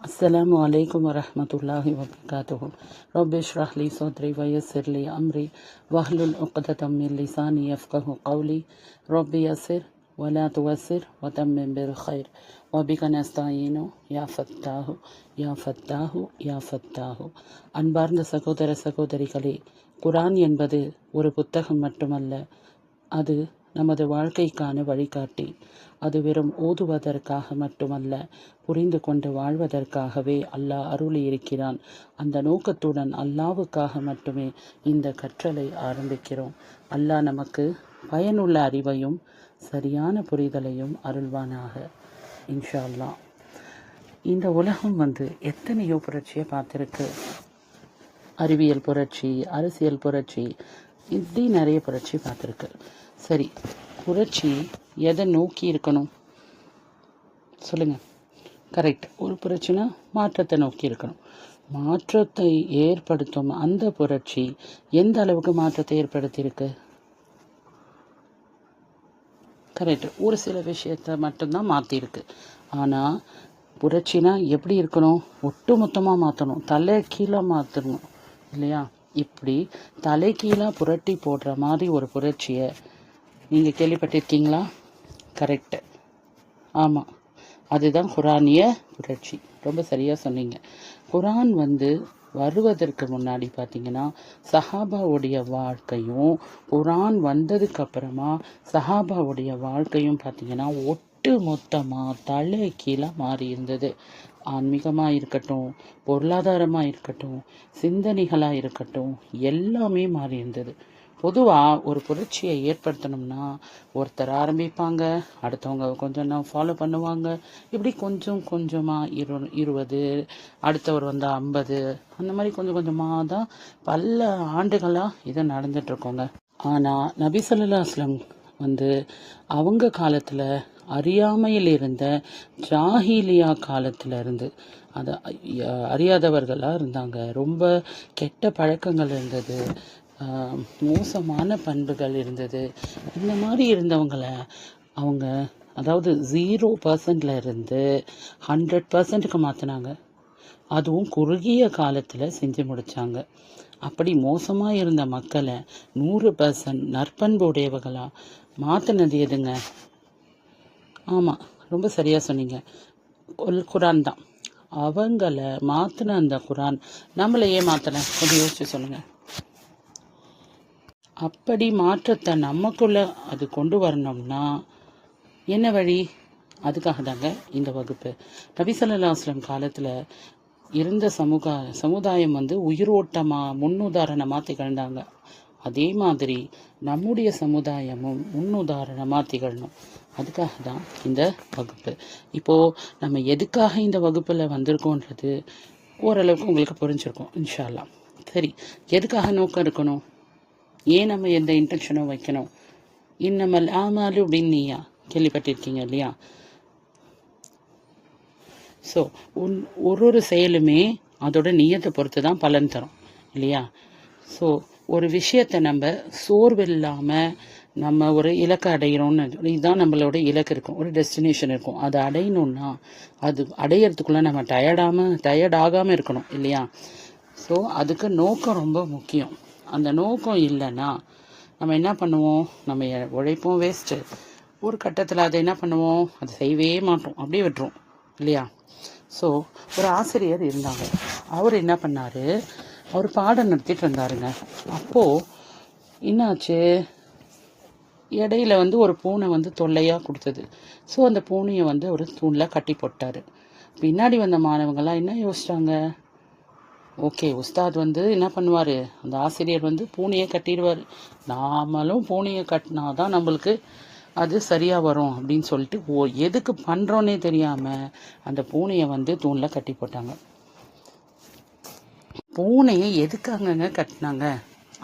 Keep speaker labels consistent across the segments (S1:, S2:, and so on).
S1: السلام عليكم ورحمة الله وبركاته. رب اشرح لي صدري ويسر لي أمري واحلل عقدة من لساني يفقه قولي. رب يسر ولا توسر وتمم بالخير وبك نستعين يا فتاه يا فتاه يا فتاه. அன்பார்ந்த சகோதர சகோதரிகளே, குரான் என்பது ஒரு புத்தகம் மட்டுமல்ல, அது நமது வாழ்க்கைக்கான வழிகாட்டி. அது வெறும் ஓதுவதற்காக மட்டுமல்ல, புரிந்து கொண்டு வாழ்வதற்காகவே அல்லாஹ் அருளி இருக்கிறான். அந்த நோக்கத்துடன் அல்லாஹ்வுக்காக மட்டுமே இந்த கற்றலை ஆரம்பிக்கிறோம். அல்லாஹ் நமக்கு பயனுள்ள அறிவையும் சரியான புரிதலையும் அருள்வானாக, இன்ஷா அல்லாஹ். இந்த உலகம் எத்தனையோ புரட்சியை பார்த்துருக்கு. அறிவியல் புரட்சி, அரசியல் புரட்சி, இப்படி நிறைய புரட்சி பார்த்துருக்கு. சரி, புரட்சி எதை நோக்கி இருக்கணும் சொல்லுங்க? கரெக்ட். ஒரு புரட்சினா மாற்றத்தை நோக்கி இருக்கணும். மாற்றத்தை ஏற்படுத்தும் அந்த புரட்சி எந்த அளவுக்கு மாற்றத்தை ஏற்படுத்தியிருக்கு? கரெக்ட். ஒரு சில விஷயத்தை மட்டும்தான் மாற்றிருக்கு. ஆனால் புரட்சினா எப்படி இருக்கணும்? ஒட்டு மொத்தமாக மாற்றணும், தலை கீழே மாற்றணும், இல்லையா? இப்படி தலை கீழே புரட்டி போடுற மாதிரி ஒரு புரட்சியை நீங்கள் கேள்விப்பட்டிருக்கீங்களா? கரெக்டு, ஆமாம், அதுதான் குரானிய புரட்சி. ரொம்ப சரியாக சொன்னீங்க. குரான் வருவதற்கு முன்னாடி பார்த்தீங்கன்னா சஹாபாவுடைய வாழ்க்கையும், குரான் வந்ததுக்கு அப்புறமா சஹாபாவுடைய வாழ்க்கையும் பார்த்தீங்கன்னா ஒட்டு மொத்தமாக தலை கீழே மாறி இருந்தது. ஆன்மீகமாக இருக்கட்டும், பொருளாதாரமாக இருக்கட்டும், சிந்தனைகளாக இருக்கட்டும், எல்லாமே மாறி இருந்தது. பொதுவாக ஒரு புரட்சியை ஏற்படுத்தணும்னா ஒருத்தர் ஆரம்பிப்பாங்க, அடுத்தவங்க கொஞ்சம் ஃபாலோ பண்ணுவாங்க. இப்படி கொஞ்சம் கொஞ்சமாக 20, அடுத்தவர் 50, அந்த மாதிரி கொஞ்சம் கொஞ்சமாக தான் பல ஆண்டுகளாக இது நடந்துட்டுருக்கோங்க. ஆனால் நபி ஸல்லல்லாஹு அலைஹி வஸல்லம் அவங்க காலத்தில் அறியாமையில் இருந்த ஜாஹிலியா காலத்தில் இருந்து, அது அறியாதவர்களாக இருந்தாங்க. ரொம்ப கெட்ட பழக்கங்கள் இருந்தது, மோசமான பண்புகள் இருந்தது. இந்த மாதிரி இருந்தவங்களை அவங்க அதாவது 0% இருந்து 100%க்கு மாற்றினாங்க. அதுவும் குறுகிய காலத்தில் செஞ்சு முடித்தாங்க. அப்படி மோசமாக இருந்த மக்களை 100% நற்பண்பு உடையவர்களாக மாற்றினது எதுங்க? ஆமாம், ரொம்ப சரியாக சொன்னீங்க, குரான் தான். அவங்கள மாற்றின அந்த குரான் நம்மளை ஏன் மாற்றலை? கொஞ்சம் யோசிச்சு சொல்லுங்கள். அப்படி மாற்றத்தை நமக்குள்ள அது கொண்டு வரணும்னா என்ன வழி? அதுக்காக தாங்க இந்த வகுப்பு. நபி ஸல்லல்லாஹு அலைஹி வஸல்லம் காலத்தில் இருந்த சமுதாயம் உயிரோட்டமாக முன்னுதாரணமாக திகழ்ந்தாங்க. அதே மாதிரி நம்முடைய சமுதாயமும் முன்னுதாரணமாக திகழணும். அதுக்காக தான் இந்த வகுப்பு. இப்போது நம்ம எதுக்காக இந்த வகுப்பில் வந்திருக்கோன்றது ஓரளவுக்கு உங்களுக்கு புரிஞ்சிருக்கும், இன்ஷா அல்லாஹ். சரி, எதுக்காக நோக்கம் இருக்கணும்? ஏன் நம்ம எந்த இன்டென்ஷனும் வைக்கணும்? இன்னமல் ஆமாலு பின்னியா கேள்விப்பட்டிருக்கீங்க இல்லையா? ஸோ ஒரு செயலுமே அதோட நியத்தை பொறுத்து தான் பலன் தரும், இல்லையா? ஸோ ஒரு விஷயத்தை நம்ம சோர்வில்லாமல் நம்ம ஒரு இலக்கை அடையிறோம்னு, இதுதான் நம்மளோட இலக்கு இருக்கும், ஒரு டெஸ்டினேஷன் இருக்கும். அதை அடையணும்னா அது அடையிறதுக்குள்ளே நம்ம டயர்டாகாமல் இருக்கணும், இல்லையா? ஸோ அதுக்கு நோக்கம் ரொம்ப முக்கியம். அந்த நோக்கம் இல்லைன்னா நம்ம என்ன பண்ணுவோம்? நம்ம உழைப்போம் வேஸ்ட்டு. ஒரு கட்டத்தில் அதை என்ன பண்ணுவோம்? அதை செய்யவே மாட்டோம், அப்படியே விட்டுரும், இல்லையா? ஸோ ஒரு ஆசிரியர் இருந்தாங்க. அவர் என்ன பண்ணார்? அவர் பாடம் நடத்திட்டு இருந்தாருங்க. அப்போது என்னாச்சு? இடையில ஒரு பூனை தொல்லையாக கொடுத்தது. ஸோ அந்த பூனையை ஒரு தூணில் கட்டி போட்டார். பின்னாடி வந்த மாணவங்கள்லாம் என்ன யோசிச்சாங்க? ஓகே, உஸ்தாத் என்ன பண்ணுவார்? அந்த ஆசிரியர் பூனையை கட்டிடுவார், நாமளும் பூனையை கட்டினா தான் நம்மளுக்கு அது சரியாக வரும் அப்படின்னு சொல்லிட்டு எதுக்கு பண்ணுறோன்னே தெரியாமல் அந்த பூனையை தூணில் கட்டி போட்டாங்க. பூனையை எதுக்காகங்க கட்டினாங்க?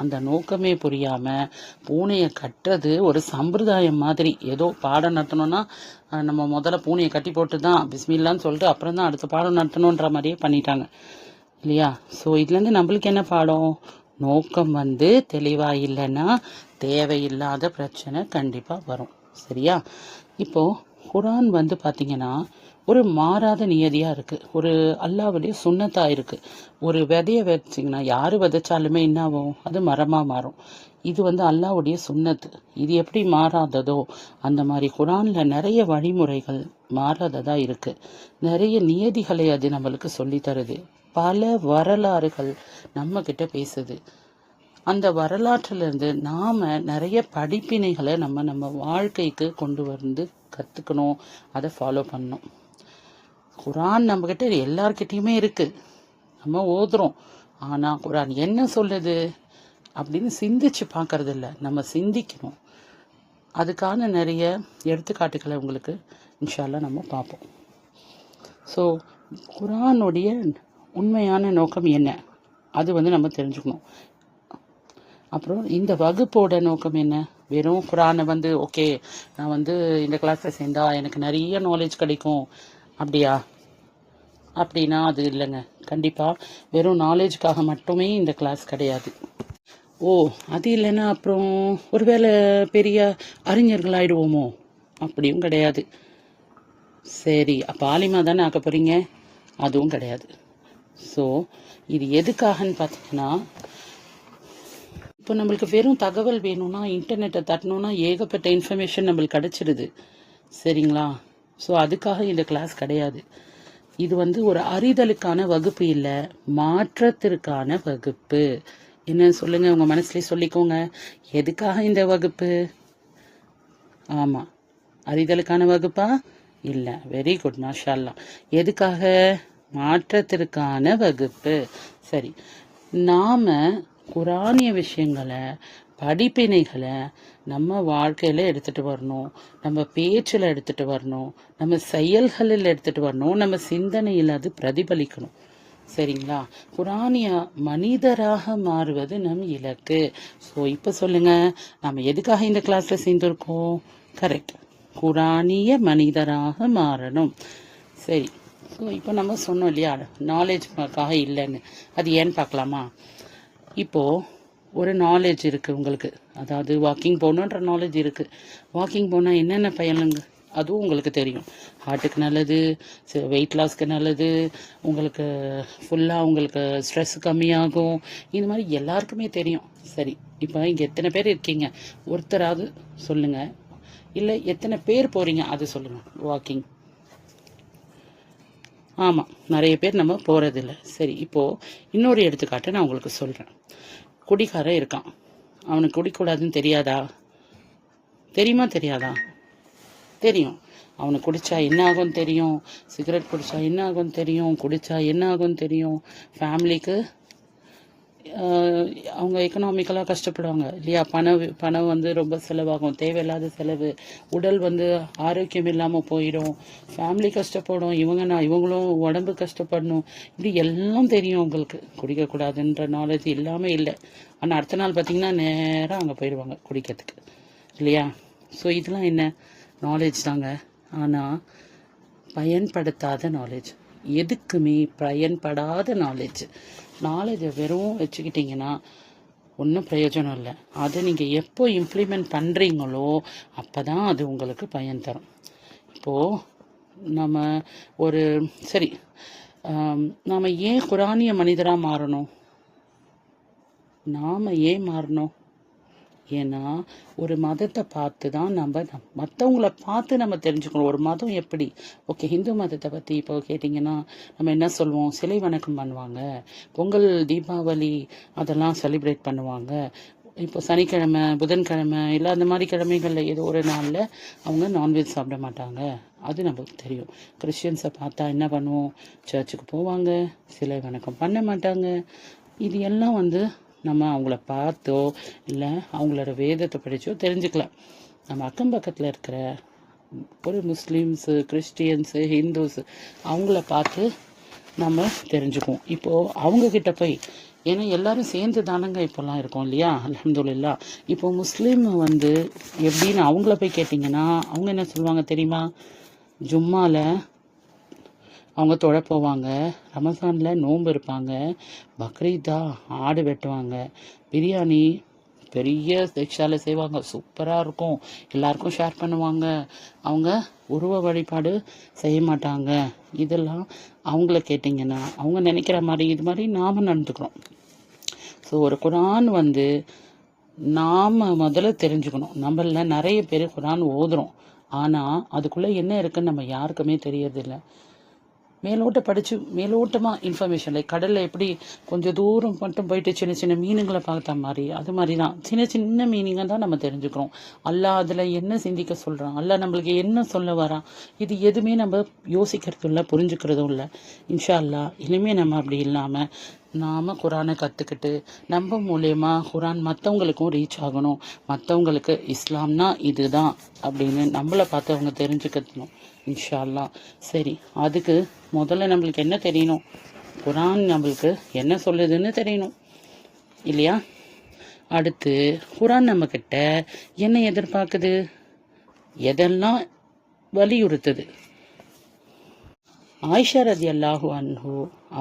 S1: அந்த நோக்கமே புரியாமல் பூனையை கட்டுறது ஒரு சம்பிரதாயம் மாதிரி. ஏதோ பாடம் நடத்தணும்னா நம்ம முதல்ல பூனையை கட்டி போட்டு தான் பிஸ்மில்லான்னு சொல்லிட்டு அப்புறம் தான் அடுத்த பாடம் நடத்தணுன்ற மாதிரியே பண்ணிட்டாங்க, இல்லையா? ஸோ இதுலேருந்து நம்மளுக்கு என்ன பாடம்? நோக்கம் தெளிவாக இல்லைன்னா தேவையில்லாத பிரச்சனை கண்டிப்பாக வரும், சரியா? இப்போது குரான் பார்த்தீங்கன்னா ஒரு மாறாத நியதியாக இருக்குது, ஒரு அல்லாவுடைய சுண்ணத்தாக இருக்குது. ஒரு விதையை வச்சிங்கன்னா யார் விதைச்சாலுமே என்ன ஆகும், அது மரமாக மாறும். இது அல்லாவுடைய சுண்ணத்து. இது எப்படி மாறாததோ அந்த மாதிரி குரானில் நிறைய வழிமுறைகள் மாறாததாக இருக்குது. நிறைய நியதிகளை அது நம்மளுக்கு சொல்லி தருது. பல வரலாறுகள் நம்மக்கிட்ட பேசுது. அந்த வரலாற்றிலிருந்து நாம் நிறைய படிப்பினைகளை நம்ம வாழ்க்கைக்கு கொண்டு வந்து கற்றுக்கணும், அதை ஃபாலோ பண்ணணும். குரான் நம்மக்கிட்ட எல்லார்கிட்டையுமே இருக்குது, நம்ம ஓதுறோம். ஆனால் குரான் என்ன சொல்லுது அப்படின்னு சிந்திச்சு பார்க்கறது இல்லை, நம்ம சிந்திக்கணும். அதுக்கான நிறைய எடுத்துக்காட்டுகளை உங்களுக்கு இன்ஷால்லா நம்ம பார்ப்போம். ஸோ குரானுடைய உண்மையான நோக்கம் என்ன, அது நம்ம தெரிஞ்சுக்கணும். அப்புறம் இந்த வகுப்போட நோக்கம் என்ன, வெறும் குரானை ஓகே நான் இந்த கிளாஸில் சேர்ந்தா எனக்கு நிறைய நாலேஜ் கிடைக்கும் அப்படின்னா அது இல்லைங்க. கண்டிப்பாக வெறும் நாலேஜுக்காக மட்டுமே இந்த கிளாஸ் கிடையாது. அது இல்லைன்னா அப்புறம் ஒருவேளை பெரிய அறிஞர்கள் ஆயிடுவோமோ, அப்படியும் கிடையாது. சரி, அப்போ ஆலிமா தானே ஆக்க போகிறீங்க, அதுவும் கிடையாது. ஸோ இது எதுக்காகன்னு பார்த்தீங்கன்னா, இப்போ நம்மளுக்கு வெறும் தகவல் வேணும்னா இன்டர்நெட்டை தட்டணும்னா ஏகப்பட்ட இன்ஃபர்மேஷன் நம்மளுக்கு கிடச்சிடுது, சரிங்களா? ஸோ அதுக்காக இந்த கிளாஸ் கிடையாது. இது ஒரு அறிதலுக்கான வகுப்பு இல்லை, மாற்றத்திற்கான வகுப்பு. என்ன சொல்லுங்க, உங்கள் மனசுலேயே சொல்லிக்கோங்க, எதுக்காக இந்த வகுப்பு? ஆமாம், அறிதலுக்கான வகுப்பா? இல்லை, வெரி குட், மாஷா அல்லாஹ். எதுக்காக? மாற்றத்திற்கான வகுப்பு. சரி, நாம் குரானிய விஷயங்களை, படிப்பினைகளை நம்ம வாழ்க்கையில் எடுத்துகிட்டு வரணும், நம்ம பேச்சில் எடுத்துகிட்டு வரணும், நம்ம செயல்களில் எடுத்துகிட்டு வரணும், நம்ம சிந்தனையில் அது பிரதிபலிக்கணும், சரிங்களா? குரானிய மனிதராக மாறுவது நம் இலக்கு. ஸோ இப்போ சொல்லுங்கள், நம்ம எதுக்காக இந்த கிளாஸில் சேர்ந்துருக்கோம்? கரெக்ட், குரானிய மனிதராக மாறணும். சரி, ஸோ இப்போ நம்ம சொன்னோம் இல்லையா, நாலேஜ்க்காக இல்லைன்னு. அது ஏன்னு பார்க்கலாமா? இப்போது ஒரு நாலேஜ் இருக்குது உங்களுக்கு, அதாவது வாக்கிங் போகணுன்ற நாலேஜ் இருக்குது. வாக்கிங் போனால் என்னென்ன பயனுங்க அதுவும் உங்களுக்கு தெரியும். ஹார்ட்டுக்கு நல்லது, வெயிட் லாஸ்க்கு நல்லது, உங்களுக்கு ஃபுல்லாக உங்களுக்கு ஸ்ட்ரெஸ் கம்மியாகும், இந்த மாதிரி எல்லாருக்குமே தெரியும். சரி, இப்போ இங்கே எத்தனை பேர் இருக்கீங்க, ஒருத்தராவது சொல்லுங்கள், இல்லை எத்தனை பேர் போகிறீங்க அது சொல்லுங்கள் வாக்கிங். ஆமாம், நிறைய பேர் நம்ம போகிறதில்ல. சரி, இப்போது இன்னொரு எடுத்துக்காட்டு நான் உங்களுக்கு சொல்கிறேன். குடிக்காரன் இருக்கான், அவனுக்கு குடிக்கூடாதுன்னு தெரியாதா? தெரியுமா தெரியாதா? தெரியும். அவனுக்கு குடித்தா என்ன ஆகும்னு தெரியும், சிகரெட் குடித்தா என்ன ஆகும்னு தெரியும், குடித்தா என்ன ஆகும்னு தெரியும். ஃபேமிலிக்கு அவங்க எக்கனாமிக்கலாக கஷ்டப்படுவாங்க இல்லையா? பணம் ரொம்ப செலவாகும், தேவையில்லாத செலவு, உடல் ஆரோக்கியம் இல்லாமல் போயிடும், ஃபேமிலி கஷ்டப்படும், இவங்களும் உடம்பு கஷ்டப்படணும், இப்படி எல்லாம் தெரியும் உங்களுக்கு. குடிக்கக்கூடாதுன்ற நாலேஜ் இல்லாமல் இல்லை. ஆனால் அடுத்த நாள் பார்த்திங்கன்னா நேராக அங்கே போயிடுவாங்க குடிக்கிறதுக்கு, இல்லையா? ஸோ இதெல்லாம் என்ன நாலேஜ் தாங்க, ஆனால் பயன்படுத்தாத நாலேஜ், எதுக்குமே பயன்படாத நாலேஜை வெறும் வச்சுக்கிட்டிங்கன்னா ஒன்றும் பிரயோஜனம் இல்லை. அதை நீங்கள் எப்போ இம்ப்ளிமெண்ட் பண்ணுறீங்களோ அப்போ தான் அது உங்களுக்கு பயன் தரும். இப்போது நம்ம சரி, நாம் ஏன் குரானிய மனிதராக மாறணும்? நாம் ஏன் மாறணும்? ஏன்னா ஒரு மதத்தை பார்த்து தான் நம்ம மற்றவங்கள பார்த்து நம்ம தெரிஞ்சுக்கணும். ஒரு மதம் எப்படி, ஓகே ஹிந்து மதத்தை பற்றி இப்போ கேட்டிங்கன்னா நம்ம என்ன சொல்லுவோம், சிலை வணக்கம் பண்ணுவாங்க, பொங்கல் தீபாவளி அதெல்லாம் செலிப்ரேட் பண்ணுவாங்க. இப்போ சனிக்கிழமை புதன்கிழமை இல்லை அந்த மாதிரி கிழமைகளில் ஏதோ ஒரு நாளில் அவங்க நான்வெஜ் சாப்பிட மாட்டாங்க, அது நமக்கு தெரியும். கிறிஸ்டியன்ஸை பார்த்தா என்ன பண்ணுவோம், சர்ச்சுக்கு போவாங்க, சிலை வணக்கம் பண்ண மாட்டாங்க. இது எல்லாம் நம்ம அவங்கள பார்த்தோ இல்லை அவங்களோட வேதத்தை படித்தோ தெரிஞ்சுக்கலாம். நம்ம அக்கம் பக்கத்தில் இருக்கிற ஒரு முஸ்லீம்ஸு, கிறிஸ்டியன்ஸு, ஹிந்துஸு அவங்கள பார்த்து நம்ம தெரிஞ்சுக்குவோம். இப்போது அவங்கக்கிட்ட போய், ஏன்னா எல்லோரும் சேர்ந்து தானங்க இப்போல்லாம் இருக்கோம் இல்லையா, அல்ஹம்துலில்லாஹ். இப்போது முஸ்லீம் எப்படின்னு அவங்கள போய் கேட்டிங்கன்னா அவங்க என்ன சொல்லுவாங்க தெரியுமா? ஜும்மாவில் அவங்க தொழ போவாங்க, ரமசானில் நோன்பு இருப்பாங்க, பக்ரீதா ஆடு வெட்டுவாங்க, பிரியாணி பெரிய தீட்சால செய்வாங்க, சூப்பராக இருக்கும், எல்லாருக்கும் ஷேர் பண்ணுவாங்க. அவங்க உருவ வழிபாடு செய்ய மாட்டாங்க. இதெல்லாம் அவங்கள கேட்டிங்கன்னா அவங்க நினைக்கிற மாதிரி இது மாதிரி நாம் நடந்துக்கிறோம். ஸோ ஒரு குரான் வந்து நாம் முதல்ல தெரிஞ்சுக்கணும். நம்மள நிறைய பேர் குரான் ஓதுறோம், ஆனால் அதுக்குள்ளே என்ன இருக்குன்னு நம்ம யாருக்குமே தெரியறதில்லை. மேலோட்டமாக இன்ஃபர்மேஷன், லைக் கடலில் எப்படி கொஞ்சம் தூரம் மட்டும் போயிட்டு சின்ன சின்ன மீனுங்களை பார்த்த மாதிரி, அது மாதிரி தான் சின்ன சின்ன மீனிங்கை தான் நம்ம தெரிஞ்சுக்கிறோம். அல்லாஹ் அதில் என்ன சிந்திக்க சொல்கிறான், அல்லாஹ் நம்மளுக்கு என்ன சொல்ல வரான், இது எதுவுமே நம்ம யோசிக்கிறதும் இல்லை, புரிஞ்சுக்கிறதும் இல்லை. இன்ஷா அல்லாஹ் இனிமேல் நம்ம அப்படி இல்லாமல் நாம் குரானை கற்றுக்கிட்டு நம்ம மூலயமா குரான் மற்றவங்களுக்கும் ரீச் ஆகணும். மற்றவங்களுக்கு இஸ்லாம்னா இதுதான் அப்படின்னு நம்மளை பார்த்து அவங்க தெரிஞ்சுக்கணும் இன்ஷா அல்லாஹ். சரி, அதுக்கு முதல்ல நம்மளுக்கு என்ன தெரியணும், குரான் நம்மளுக்கு என்ன சொல்லுதுன்னு தெரியணும் இல்லையா? அடுத்து குரான் நம்மக்கிட்ட என்ன எதிர்பார்க்குது, எதெல்லாம் வலியுறுத்துது. ஆயிஷா ரலியல்லாஹு அன்ஹு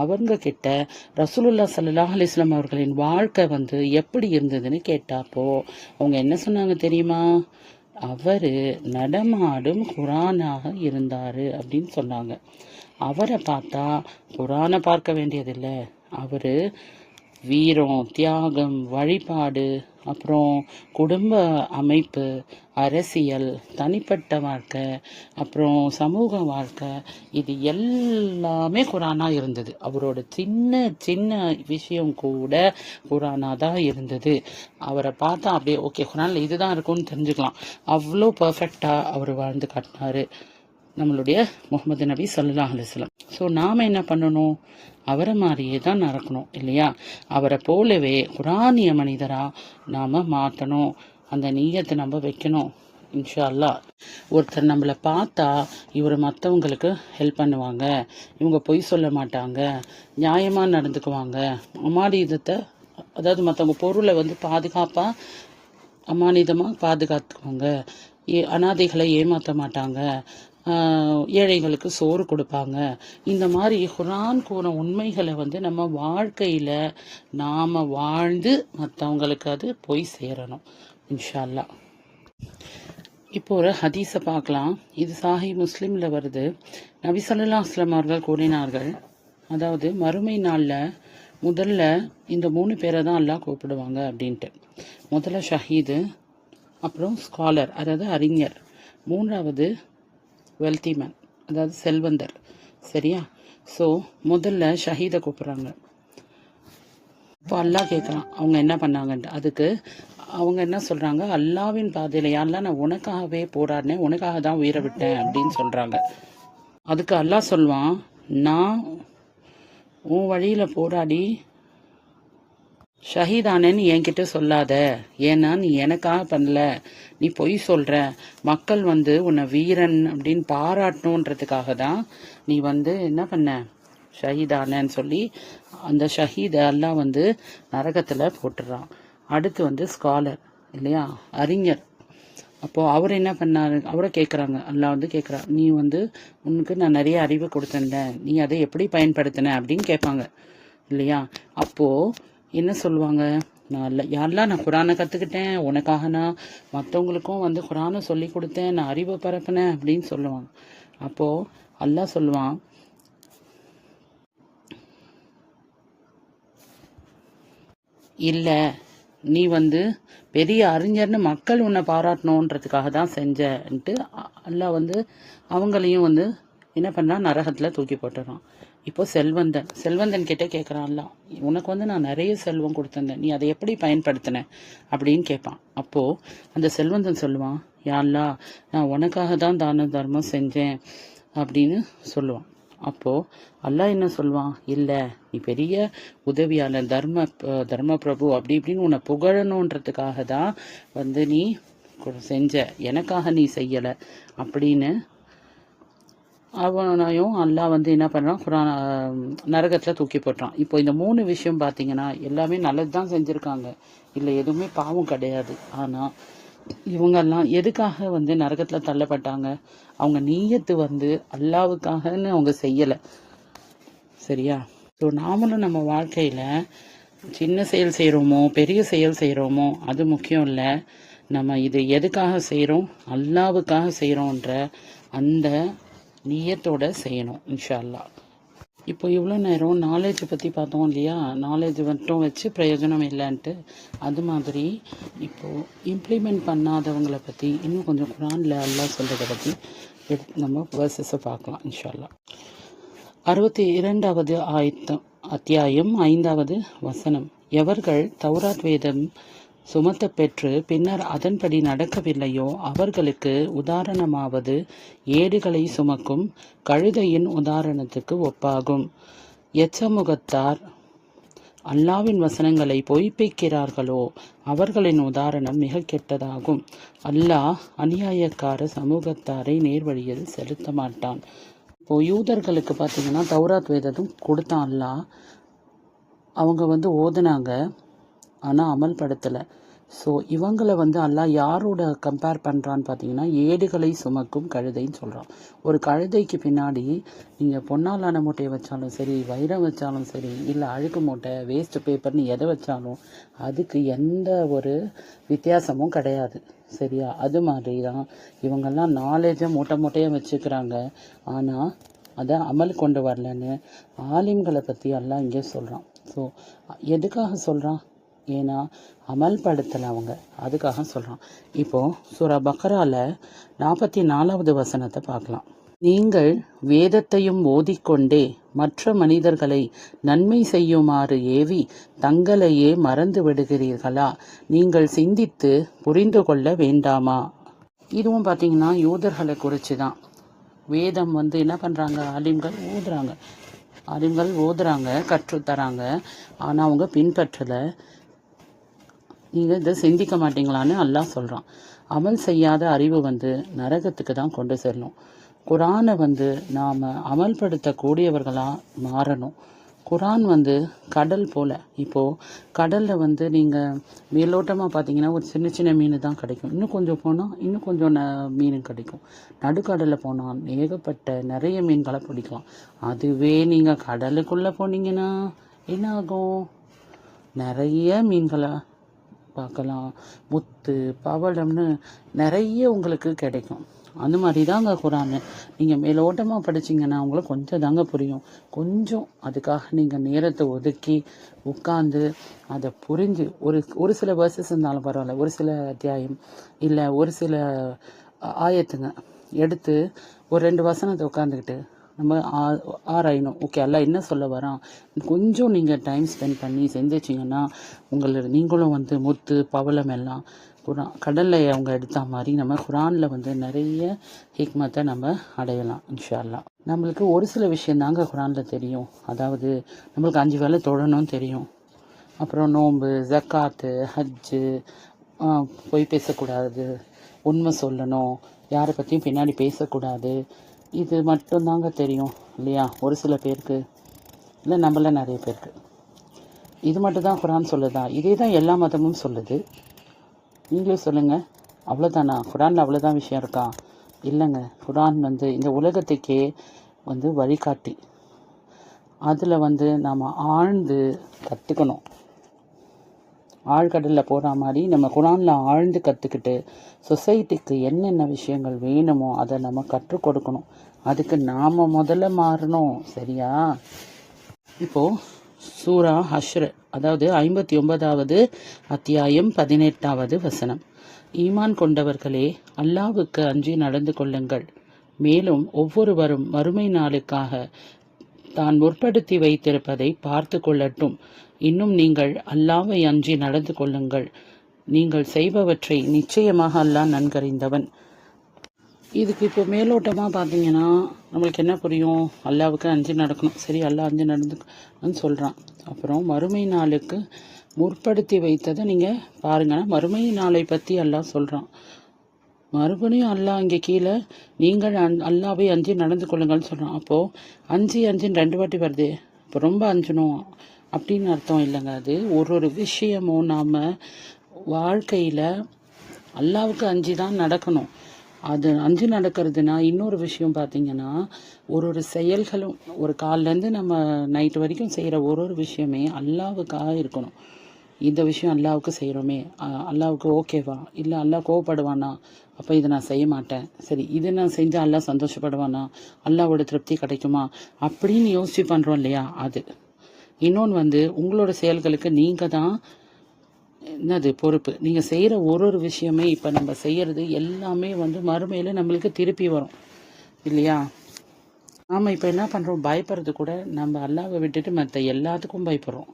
S1: அவங்க கிட்ட ரசூலுல்லாஹ் ஸல்லல்லாஹு அலைஹி வஸல்லம் அவர்களின் வாழ்க்கை வந்து எப்படி இருந்ததுன்னு கேட்டாப்போ அவங்க என்ன சொன்னாங்க தெரியுமா? அவர் நடமாடும் குரானாக இருந்தார் அப்படின்னு சொன்னாங்க. அவரை பார்த்தா குரானை பார்க்க வேண்டியதில்லை, அவர் வீரம், தியாகம், வழிபாடு, அப்புறம் குடும்ப அமைப்பு, அரசியல், தனிப்பட்ட வாழ்க்கை, அப்புறம் சமூக வாழ்க்கை, இது எல்லாமே குரானாக இருந்தது. அவரோட சின்ன சின்ன விஷயம் கூட குரானாக தான் இருந்தது. அவரை பார்த்தா அப்படியே ஓகே குரானில் இதுதான் இருக்கும்னு தெரிஞ்சுக்கலாம். அவ்வளோ பர்ஃபெக்டாக அவர் வாழ்ந்து காட்டினார் நம்மளுடைய முகமது நபி ஸல்லல்லாஹு அலைஹி வஸல்லம். ஸோ நாம் என்ன பண்ணணும், அவரை மாதிரியே தான் நடக்கணும் இல்லையா? அவரை போலவே குரானிய மனிதராக நாம் மாற்றணும். அந்த நீயத்தை நம்ம வைக்கணும் இன்ஷா அல்லாஹ். ஒருத்தர் நம்மளை பார்த்தா இவர் மற்றவங்களுக்கு ஹெல்ப் பண்ணுவாங்க, இவங்க பொய் சொல்ல மாட்டாங்க, நியாயமாக நடந்துக்குவாங்க, அமானிதத்தை அதாவது மற்றவங்க பொருளை வந்து பாதுகாப்பாக அமானிதமாக பாதுகாத்துக்குவாங்க, அனாதைகளை ஏமாற்ற மாட்டாங்க, ஏழைகளுக்கு சோறு கொடுப்பாங்க, இந்த மாதிரி குரான் கூற உண்மைகளை வந்து நம்ம வாழ்க்கையில் நாம் வாழ்ந்து மற்றவங்களுக்கு அது போய் சேரணும் இன்ஷா அல்லாஹ். இப்போ ஒரு ஹதீஸை பார்க்கலாம். இது சாஹிஹ் முஸ்லிமில் வருது. நபி ஸல்லல்லாஹு அலைஹி வஸல்லம் அவர்கள் கூறினார்கள், அதாவது மறுமை நாளில் முதல்ல இந்த 3 பேரை தான் அல்லாஹ் கூப்பிடுவாங்க அப்படின்ட்டு. முதல்ல ஷஹீது, அப்புறம் ஸ்காலர் அதாவது அறிஞர், மூன்றாவது வெல்தி மேன் அதாவது செல்வந்தர். சரியா? ஸோ முதல்ல ஷஹீதை கூப்பிட்றாங்க. இப்போ அல்லாஹ் கேட்குறான் அவங்க என்ன பண்ணாங்கன்ட்டு. அதுக்கு அவங்க என்ன சொல்கிறாங்க, அல்லாவின் பாதையில் யாரெல்லாம் நான் உனக்காகவே போராடினேன், உனக்காக தான் உயிரை விட்டேன் அப்படின்னு சொல்கிறாங்க. அதுக்கு அல்லாஹ் சொல்வான், நான் உன் வழியில் போராடி ஷஹீதானேன்னு என்கிட்ட சொல்லாத, ஏன்னா நீ எனக்காக பண்ணல, நீ பொய் சொல்கிற, மக்கள் வந்து உன்னை வீரன் அப்படின்னு பாராட்டணுன்றதுக்காக தான் நீ வந்து என்ன பண்ண, ஷஹீதானேன்னு சொல்லி அந்த ஷஹீதை எல்லாம் வந்து நரகத்தில் போட்டுடுறான். அடுத்து வந்து ஸ்காலர் இல்லையா, அறிஞர். அப்போது அவர் என்ன பண்ணார், அவரை கேட்குறாங்க, அல்லாஹ் வந்து கேட்குறா, நீ வந்து உனக்கு நான் நிறைய அறிவு கொடுத்தேன்ல, நீ அதை எப்படி பயன்படுத்தின அப்படின்னு கேட்பாங்க இல்லையா? அப்போது என்ன சொல்லுவாங்க, நான் யாரெல்லாம் நான் குரானை கற்றுக்கிட்டேன், உனக்காக நான் மற்றவங்களுக்கும் வந்து குரானை சொல்லி கொடுத்தேன், நான் அறிவை பரப்பினேன் அப்படின்னு சொல்லுவாங்க. அப்போது அல்லாஹ் சொல்லுவான், இல்லை நீ வந்து பெரிய அறிஞர்னு மக்கள் உன்னை பாராட்டணுன்றதுக்காக தான் செஞ்சன்ட்டு அல்லாஹ் வந்து அவங்களையும் வந்து என்ன பண்ணான், நரகத்தில் தூக்கி போட்டுறான். இப்போ செல்வந்தன் கிட்டே கேட்குறான் அல்லாஹ், உனக்கு வந்து நான் நிறைய செல்வம் கொடுத்துருந்தேன், நீ அதை எப்படி பயன்படுத்தின அப்படின்னு கேட்பான். அப்போது அந்த செல்வந்தன் சொல்லுவான், யா அல்லாஹ் நான் உனக்காக தான் தான தர்மம் செஞ்சேன் அப்படின்னு சொல்லுவான். அப்போது அல்லாஹ் என்ன சொல்லுவான், இல்லை நீ பெரிய உதவியாளர், தர்ம பிரபு அப்படி இப்படின்னு உன்னை புகழணுன்றதுக்காக தான் வந்து நீ செஞ்ச, எனக்காக நீ செய்யலை அப்படின்னு அவனையும் அல்லாஹ் வந்து என்ன பண்ணுறான், குரான் நரகத்தில் தூக்கி போட்டுறான். இப்போ இந்த 3 விஷயம் பார்த்தீங்கன்னா எல்லாமே நல்லது தான் செஞ்சுருக்காங்க, இல்லை எதுவுமே பாவம் கிடையாது. ஆனால் இவங்கெல்லாம் எதுக்காக வந்து நரகத்தில் தள்ளப்பட்டாங்க, அவங்க நீயத்து வந்து அல்லாவுக்காகன்னு அவங்க செய்யலை. சரியா? ஸோ நாமளும் நம்ம வாழ்க்கையில் சின்ன செயல் செய்கிறோமோ பெரிய செயல் செய்கிறோமோ அது முக்கியம் இல்லை. நம்ம இது எதுக்காக செய்கிறோம், அல்லாவுக்காக செய்கிறோன்ற அந்த நியத்தோட செய்யணும் இன்ஷா அல்லாஹ். இப்போ இவ்வளோ நேரம் நாலேஜ் பற்றி பார்த்தோம் இல்லையா, நாலேஜ் மட்டும் வச்சு பிரயோஜனம் இல்லைன்ட்டு. அது மாதிரி இப்போது இம்ப்ளிமெண்ட் பண்ணாதவங்களை பற்றி இன்னும் கொஞ்சம் குரானில் அல்லாஹ் சொல்கிறத பற்றி நம்ம வேர்சஸை பார்க்கலாம் இன்ஷா அல்லாஹ். 62வது அத்தியாயம் 5வது வசனம். எவர்கள் தௌராத் வேதம் சுமத்த பெற்று பின்னர் அதன்படி நடக்கவில்லையோ அவர்களுக்கு உதாரணமாவது ஏடுகளை சுமக்கும் கழுதையின் உதாரணத்துக்கு ஒப்பாகும். எச்சமுகத்தார் அல்லாவின் வசனங்களை பொய்ப்பிக்கிறார்களோ அவர்களின் உதாரணம் மிக கெட்டதாகும். அல்லாஹ் அநியாயக்கார சமூகத்தாரை நேர்வழியில் செலுத்த மாட்டான். இப்போ யூதர்களுக்கு பார்த்தீங்கன்னா தௌராத் வேதத்தும் கொடுத்தான் அல்லாஹ். அவங்க ஓதுனாங்க, ஆனால் அமல்படுத்தலை. ஸோ இவங்களை அல்லாஹ் யாரோட கம்பேர் பண்ணுறான்னு பார்த்தீங்கன்னா ஏடுகளை சுமக்கும் கழுதைன்னு சொல்கிறான். ஒரு கழுதைக்கு பின்னாடி நீங்கள் பொன்னாலான மூட்டையை வச்சாலும் சரி, வைரம் வச்சாலும் சரி, இல்லை அழுக்கு மூட்டை வேஸ்ட் பேப்பர்னு எதை வச்சாலும் அதுக்கு எந்த ஒரு வித்தியாசமும் கிடையாது. சரியா? அது மாதிரி தான் இவங்கெல்லாம் நாலேஜை மூட்டையாக வச்சுக்கிறாங்க, ஆனால் அதை அமல் கொண்டு வரலன்னு ஆலிம்களை பற்றி எல்லாம் இங்கே சொல்கிறான். ஸோ எதுக்காக சொல்கிறான்? ஏன்னா அமல்படுத்தலை அவங்க, அதுக்காக சொல்கிறான். இப்போது சூரா பக்ரால 44வது வசனத்தை பார்க்கலாம். நீங்கள் வேதத்தையும் ஓதிக்கொண்டே மற்ற மனிதர்களை நன்மை செய்யுமாறு ஏவி தங்களையே மறந்து விடுகிறீர்களா? நீங்கள் சிந்தித்து புரிந்து கொள்ள வேண்டாமா? இதுவும் பார்த்தீங்கன்னா யூதர்களை குறித்து தான். வேதம் என்ன பண்ணுறாங்க, ஆலிம்கள் ஓதுறாங்க, கற்றுத்தராங்க, ஆனால் அவங்க பின்பற்றலை. நீங்கள் இதை சிந்திக்க மாட்டீங்களான்னு அல்லாஹ் சொல்கிறான். அமல் செய்யாத அறிவு நரகத்துக்கு தான் கொண்டு செல்லும். குரானை நாம் அமல்படுத்தக்கூடியவர்களாக மாறணும். குரான் கடல் போல். இப்போது கடலில் நீங்கள் மேலோட்டமாக பார்த்தீங்கன்னா ஒரு சின்ன சின்ன மீன் தான் கிடைக்கும். இன்னும் கொஞ்சம் போனால் இன்னும் கொஞ்சம் மீன் கிடைக்கும். நடுக்கடலில் போனால் ஏகப்பட்ட நிறைய மீன்களை பிடிக்கலாம். அதுவே நீங்கள் கடலுக்குள்ளே போனீங்கன்னா என்ன ஆகும்? நிறைய மீன்களை பார்க்கலாம். முத்து, பவளம்னு நிறைய உங்களுக்கு கிடைக்கும். அந்த மாதிரி தாங்க குரான். நீங்கள் மேலோட்டமாக படிச்சிங்கன்னா உங்களுக்கு கொஞ்சம் தாங்க புரியும். கொஞ்சம் அதுக்காக நீங்கள் நேரத்தை ஒதுக்கி உட்காந்து அதை புரிஞ்சு ஒரு சில வேர்சஸ் இருந்தாலும் பரவாயில்ல, ஒரு சில அத்தியாயம் இல்லை ஒரு சில ஆயத்துங்க எடுத்து ஒரு 2 வசனத்தை உட்காந்துக்கிட்டு நம்ம ஆராயணும். ஓகே, எல்லாம் என்ன சொல்ல வரான், கொஞ்சம் நீங்கள் டைம் ஸ்பெண்ட் பண்ணி செஞ்சிச்சிங்கன்னா நீங்களும் முத்து பவளம் எல்லாம் கடலில் அவங்க எடுத்த மாதிரி நம்ம குரானில் நிறைய ஹிக்மத்தை நம்ம அடையலாம் இன்ஷா அல்லாஹ். நம்மளுக்கு ஒரு சில விஷயந்தாங்க குரானில் தெரியும். அதாவது நம்மளுக்கு 5 வேளை தொழணும் தெரியும். அப்புறம் நோன்பு, ஜக்காத்து, ஹஜ்ஜு, பொய் பேசக்கூடாது, உண்மை சொல்லணும், யாரை பற்றியும் பின்னாடி பேசக்கூடாது. இது மட்டும்தாங்க தெரியும் இல்லையா ஒரு சில பேருக்கு, இல்லை நம்மள நிறைய பேருக்கு. இது மட்டும்தான் குரான் சொல்லுதா? இதே தான் எல்லா மதமும் சொல்லுது. நீங்களே சொல்லுங்கள், அவ்வளோதானா? குரானில் அவ்வளோதான் விஷயம் இருக்கா? இல்லைங்க. குரான் இந்த உலகத்துக்கே வழிகாட்டி. அதில் நாம் ஆழ்ந்து கற்றுக்கணும். ஆழ்கடலில் போகிற மாதிரி நம்ம குரானில் ஆழ்ந்து கற்றுக்கிட்டு சொசைட்டிக்கு என்னென்ன விஷயங்கள் வேணுமோ அதை நம்ம கற்றுக் கொடுக்கணும். அதுக்கு நாம் முதல்ல மாறணும். சரியா? இப்போது சூரா ஹஷ்ர், அதாவது 59வது அத்தியாயம் 18வது வசனம். ஈமான் கொண்டவர்களே, அல்லாவுக்கு அஞ்சி நடந்து கொள்ளுங்கள். மேலும் ஒவ்வொருவரும் மறுமை நாளுக்காக தான் முற்படுத்தி வைத்திருப்பதை பார்த்து கொள்ளட்டும். இன்னும் நீங்கள் அல்லாவை அஞ்சி நடந்து கொள்ளுங்கள். நீங்கள் செய்பவற்றை நிச்சயமாக அல்லாஹ் நன்கறிந்தவன். இதுக்கு இப்போ மேலோட்டமாக பார்த்தீங்கன்னா நம்மளுக்கு என்ன புரியும்? அல்லாவுக்கு அஞ்சு நடக்கணும். சரி, அல்லாஹ் அஞ்சு நடந்துன்னு சொல்கிறான். அப்புறம் மறுமை நாளுக்கு முற்படுத்தி வைத்ததை நீங்கள் பாருங்கன்னா மறுமை நாளை பற்றி அல்லாஹ் சொல்கிறான். மறுபடியும் அல்லாஹ் இங்கே கீழே நீங்கள் அல்லாவை அஞ்சு நடந்து கொள்ளுங்கள்னு சொல்கிறான். அப்போது அஞ்சுன்னு 2 வாட்டி வருது. இப்போ ரொம்ப அஞ்சணும் அப்படின்னு அர்த்தம் இல்லைங்க. அது ஒரு விஷயமும் நாம் வாழ்க்கையில் அல்லாவுக்கு அஞ்சு தான் நடக்கணும். அது 5 நடக்கிறதுனா இன்னொரு விஷயம் பார்த்தீங்கன்னா, ஒரு செயல்களும் ஒரு காலைலேருந்து நம்ம நைட் வரைக்கும் செய்கிற ஒரு விஷயமே அல்லாவுக்காக இருக்கணும். இந்த விஷயம் அல்லாவுக்கு செய்கிறோமே, அல்லாவுக்கு ஓகேவா? இல்லை அல்லாஹ் கோவப்படுவானா? அப்போ இதை நான் செய்ய மாட்டேன். சரி, இதை நான் செஞ்சால் அல்லாஹ் சந்தோஷப்படுவானா? அல்லாவோட திருப்தி கிடைக்குமா? அப்படின்னு யோசிச்சு பண்ணுறோம் இல்லையா? அது. இன்னொன்று உங்களோட செயல்களுக்கு நீங்கள் தான் என்னது பொறுப்பு. நீங்கள் செய்கிற ஒரு விஷயமே இப்போ நம்ம செய்கிறது எல்லாமே மறுமையில் நம்மளுக்கு திருப்பி வரும் இல்லையா? நாம் இப்போ என்ன பண்ணுறோம், பயப்படுறது கூட நம்ம அல்லாவை விட்டுட்டு மற்ற எல்லாத்துக்கும் பயப்படுறோம்.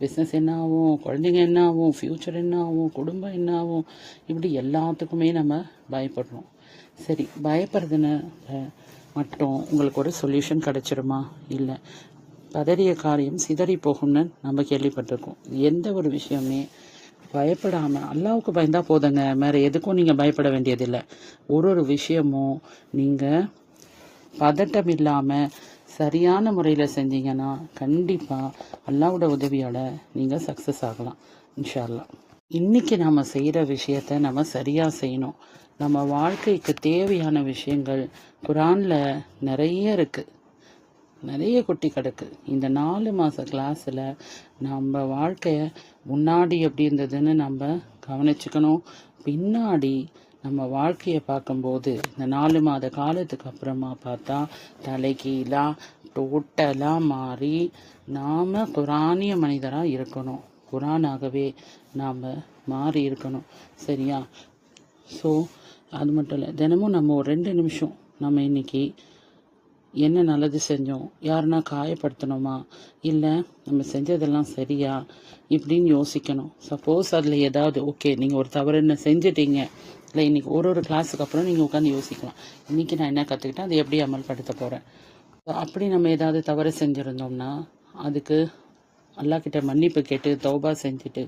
S1: பிஸ்னஸ் என்ன ஆகும், குழந்தைங்க என்ன ஆகும், ஃப்யூச்சர் என்ன ஆகும், குடும்பம் என்ன ஆகும், இப்படி எல்லாத்துக்குமே நம்ம பயப்படுறோம். சரி, பயப்படுறதுன்னு மட்டும் உங்களுக்கு ஒரு சொல்யூஷன் கிடச்சிருமா? இல்லை. பதறிய காரியம் சிதறி போகும்னு நம்ம கேள்விப்பட்டிருக்கோம். எந்த ஒரு விஷயமே பயப்படாமல் அல்லாவுக்கு பயந்தா போதுங்க, வேறு எதுக்கும் நீங்கள் பயப்பட வேண்டியதில்லை. ஒரு விஷயமும் நீங்கள் பதட்டம் இல்லாமல் சரியான முறையில் செஞ்சீங்கன்னா கண்டிப்பாக அல்லாவோட உதவியோட நீங்கள் சக்ஸஸ் ஆகலாம் இன்ஷா அல்லாஹ். இன்றைக்கி நம்ம செய்கிற விஷயத்த நம்ம சரியாக செய்யணும். நம்ம வாழ்க்கைக்கு தேவையான விஷயங்கள் குரானில் நிறைய இருக்குது, நிறைய கொட்டி கிடக்கு. இந்த 4 மாத கிளாஸில் நம்ம வாழ்க்கையை முன்னாடி எப்படி இருந்ததுன்னு நம்ம கவனிச்சுக்கணும். பின்னாடி நம்ம வாழ்க்கையை பார்க்கும்போது இந்த 4 மாத காலத்துக்கு அப்புறமா பார்த்தா தலைகீழாக டோட்டலாக மாறி நாம் குரானிய மனிதராக இருக்கணும். குரானாகவே நாம் மாறி இருக்கணும். சரியா? ஸோ அது மட்டும் இல்லை, தினமும் நம்ம ஒரு 2 நிமிஷம் நம்ம இன்றைக்கி என்ன நல்லது செஞ்சோம், யாருன்னா காயப்படுத்தணுமா, இல்லை நம்ம செஞ்சதெல்லாம் சரியா இப்படின்னு யோசிக்கணும். சப்போஸ் அதில் ஏதாவது ஓகே நீங்கள் ஒரு தவறு என்ன செஞ்சிட்டீங்க, இல்லை இன்றைக்கி ஒரு கிளாஸுக்கு அப்புறம் நீங்கள் உட்காந்து யோசிக்கலாம், இன்றைக்கி நான் என்ன கற்றுக்கிட்டேன், அதை எப்படி அமல்படுத்த போகிறேன். அப்படி நம்ம ஏதாவது தவறு செஞ்சுருந்தோம்னா அதுக்கு அல்லாஹ்கிட்ட மன்னிப்பு கேட்டு தௌபா செஞ்சுட்டு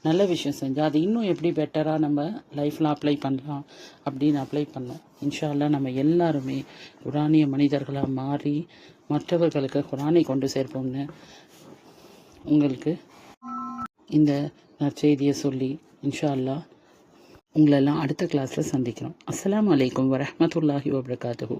S1: நல்ல விஷயம் செஞ்சால் அது இன்னும் எப்படி பெட்டராக நம்ம லைஃப்பில் அப்ளை பண்ணலாம் அப்படின்னு அப்ளை பண்ணோம். இன்ஷா அல்லாஹ் நம்ம எல்லாருமே குரானிய மனிதர்களாக மாறி மற்றவர்களுக்கு குரானை கொண்டு சேர்ப்போம்னு உங்களுக்கு இந்த நற்செய்தியை சொல்லி இன்ஷா அல்லாஹ் உங்களெல்லாம் அடுத்த கிளாஸில் சந்திக்கிறோம். அஸ்ஸலாமு அலைக்கும் வரஹ்மத்துல்லாஹி வபரகாத்துஹு.